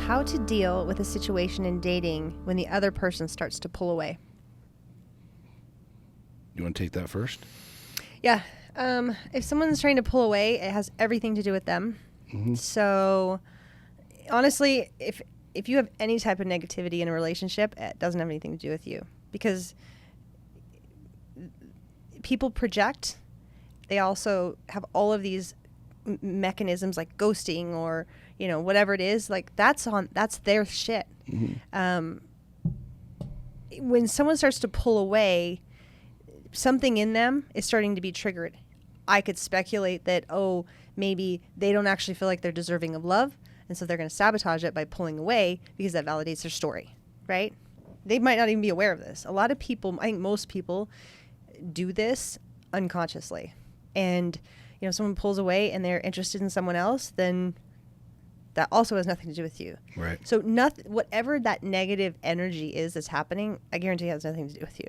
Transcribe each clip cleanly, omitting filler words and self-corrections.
how to deal with a situation in dating when the other person starts to pull away. You want to take that first? Yeah. If someone's trying to pull away, it has everything to do with them. Mm-hmm. So honestly, if you have any type of negativity in a relationship, it doesn't have anything to do with you, because people project. They also have all of these mechanisms like ghosting or, whatever it is, like that's their shit. Mm-hmm. When someone starts to pull away, something in them is starting to be triggered. I could speculate that, maybe they don't actually feel like they're deserving of love, and so they're going to sabotage it by pulling away because that validates their story, right? They might not even be aware of this. A lot of people, I think most people, do this unconsciously. And, if someone pulls away and they're interested in someone else, then that also has nothing to do with you. Right. So whatever that negative energy is that's happening, I guarantee it has nothing to do with you.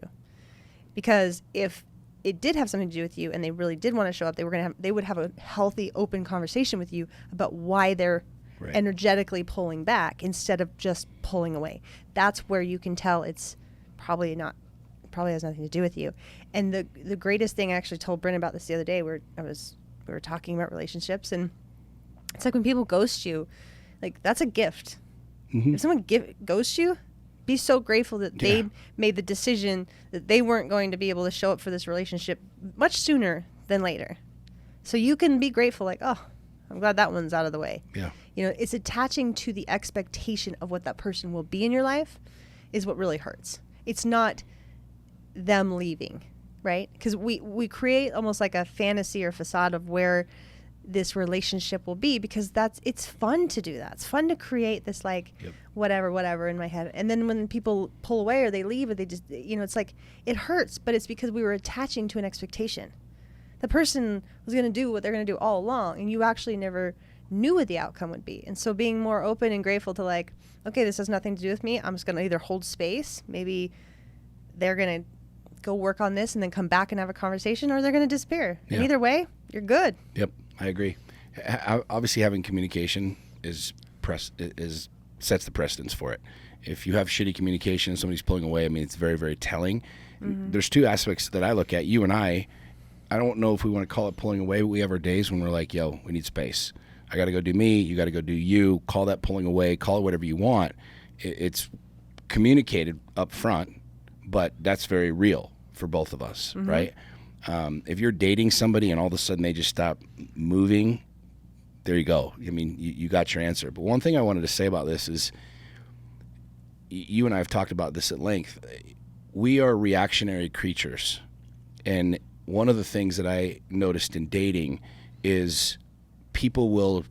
Because if it did have something to do with you and they really did want to show up, they would have a healthy, open conversation with you about why they're energetically pulling back instead of just pulling away. That's where you can tell it's probably has nothing to do with you. And the greatest thing, I actually told Bryn about this the other day, where we were talking about relationships, and it's like when people ghost you, like that's a gift. Mm-hmm. If someone ghosts you, be so grateful that they made the decision that they weren't going to be able to show up for this relationship much sooner than later. So you can be grateful, like, oh, I'm glad that one's out of the way. Yeah. It's attaching to the expectation of what that person will be in your life is what really hurts. It's not them leaving, right? Because we create almost like a fantasy or facade of where this relationship will be, because it's fun to do that. It's fun to create this whatever in my head. And then when people pull away or they leave or they just, it's like, it hurts, but it's because we were attaching to an expectation. The person was going to do what they're going to do all along, and you actually never knew what the outcome would be. And so being more open and grateful to like, okay, this has nothing to do with me. I'm just going to either hold space. Maybe they're going to go work on this and then come back and have a conversation, or they're going to disappear. Yeah. And either way, you're good. Yep, I agree. Obviously, having communication sets the precedence for it. If you have shitty communication and somebody's pulling away, it's very, very telling. Mm-hmm. There's two aspects that I look at. You and I don't know if we want to call it pulling away, but we have our days when we're like, yo, we need space. I got to go do me. You got to go do you. Call that pulling away. Call it whatever you want. It's communicated up front, but that's very real for both of us, mm-hmm. right? If you're dating somebody and all of a sudden they just stop moving, there you go. You got your answer. But one thing I wanted to say about this is, you and I have talked about this at length. We are reactionary creatures. And one of the things that I noticed in dating is people will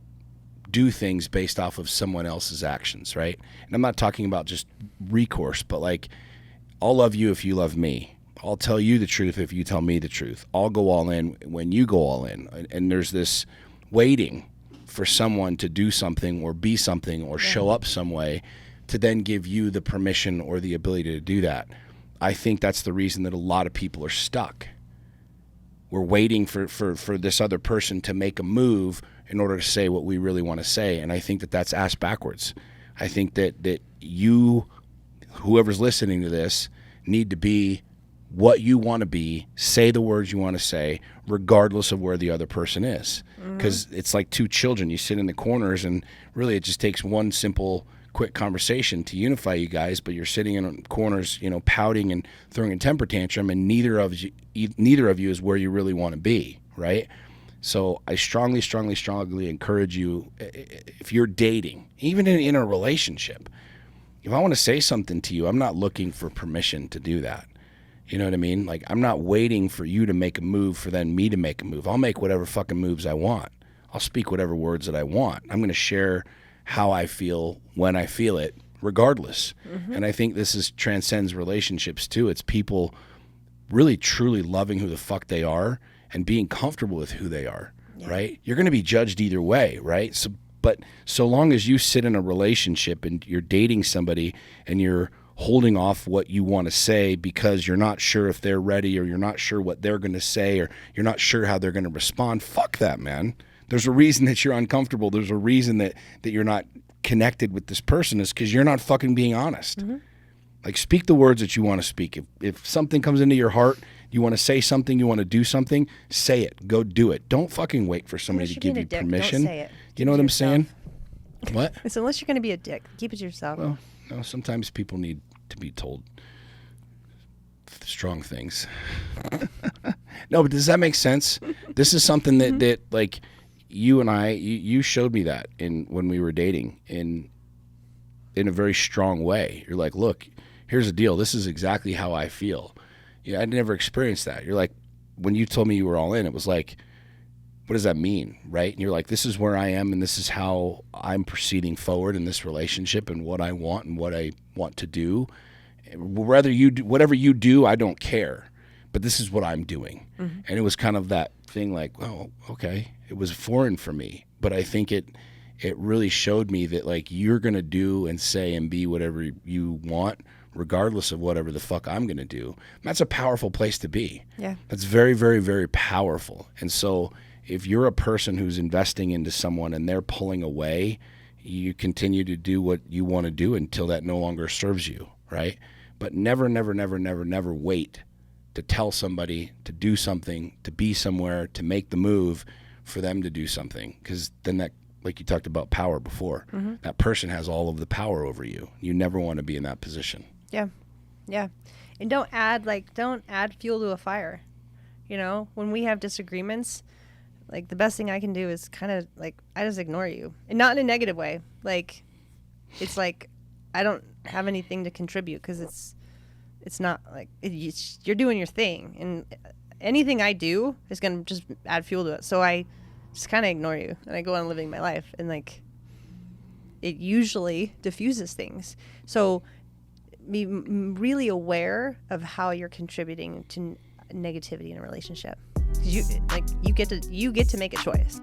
do things based off of someone else's actions, right? And I'm not talking about just recourse, but like, I'll love you if you love me. I'll tell you the truth if you tell me the truth. I'll go all in when you go all in. And there's this waiting for someone to do something or be something or show up some way to then give you the permission or the ability to do that. I think that's the reason that a lot of people are stuck. We're waiting for this other person to make a move in order to say what we really want to say. And I think that that's ass backwards. I think that you, whoever's listening to this, need to be what you want to be, say the words you want to say, regardless of where the other person is. Because it's like two children. You sit in the corners, and really it just takes one simple, quick conversation to unify you guys, but you're sitting in corners, pouting and throwing a temper tantrum, and neither of you is where you really want to be, right? So I strongly encourage you, if you're dating, even in a relationship, if I want to say something to you, I'm not looking for permission to do that. You know what I mean? Like, I'm not waiting for you to make a move for then me to make a move. I'll make whatever fucking moves I want. I'll speak whatever words that I want. I'm going to share how I feel when I feel it, regardless. Mm-hmm. And I think this transcends relationships too. It's people really truly loving who the fuck they are and being comfortable with who they are, right? You're going to be judged either way, right? But so long as you sit in a relationship and you're dating somebody and you're holding off what you want to say because you're not sure if they're ready, or you're not sure what they're going to say, or you're not sure how they're going to respond, fuck that, man. There's a reason that you're uncomfortable. There's a reason that you're not connected with this person is because you're not fucking being honest. Mm-hmm. Like, speak the words that you want to speak. If something comes into your heart, you want to say something, you want to do something, say it. Go do it. Don't fucking wait for somebody to give you permission. Don't say it. You know what I'm saying? What? So unless you're going to be a dick, keep it to yourself. Well, no, sometimes people need to be told strong things. No, but does that make sense? This is something that like you and I, you showed me that when we were dating in a very strong way. You're like, look, here's the deal. This is exactly how I feel. Yeah, I'd never experienced that. You're like, when you told me you were all in, it was like, what does that mean, right? And you're like, this is where I am, and this is how I'm proceeding forward in this relationship, and what I want and what I want to do. Whether you do, whatever you do, I don't care, but this is what I'm doing. Mm-hmm. And it was kind of that thing, like, oh, okay, it was foreign for me, but I think it really showed me that, like, you're gonna do and say and be whatever you want, regardless of whatever the fuck I'm gonna do. And that's a powerful place to be. Yeah, that's very, very, very powerful. And so, if you're a person who's investing into someone and they're pulling away, you continue to do what you want to do until that no longer serves you, right? But never, never, never, never, never wait to tell somebody to do something, to be somewhere, to make the move for them to do something. Because then that, like you talked about power before, mm-hmm. that person has all of the power over you. You never want to be in that position. Yeah. Yeah. And don't add fuel to a fire. You know, when we have disagreements, like, the best thing I can do is kind of, like, I just ignore you. And not in a negative way. Like, it's like, I don't have anything to contribute because it's not, like, you're doing your thing. And anything I do is going to just add fuel to it. So I just kind of ignore you. And I go on living my life. And, like, it usually diffuses things. So be really aware of how you're contributing to negativity in a relationship. You get to make a choice.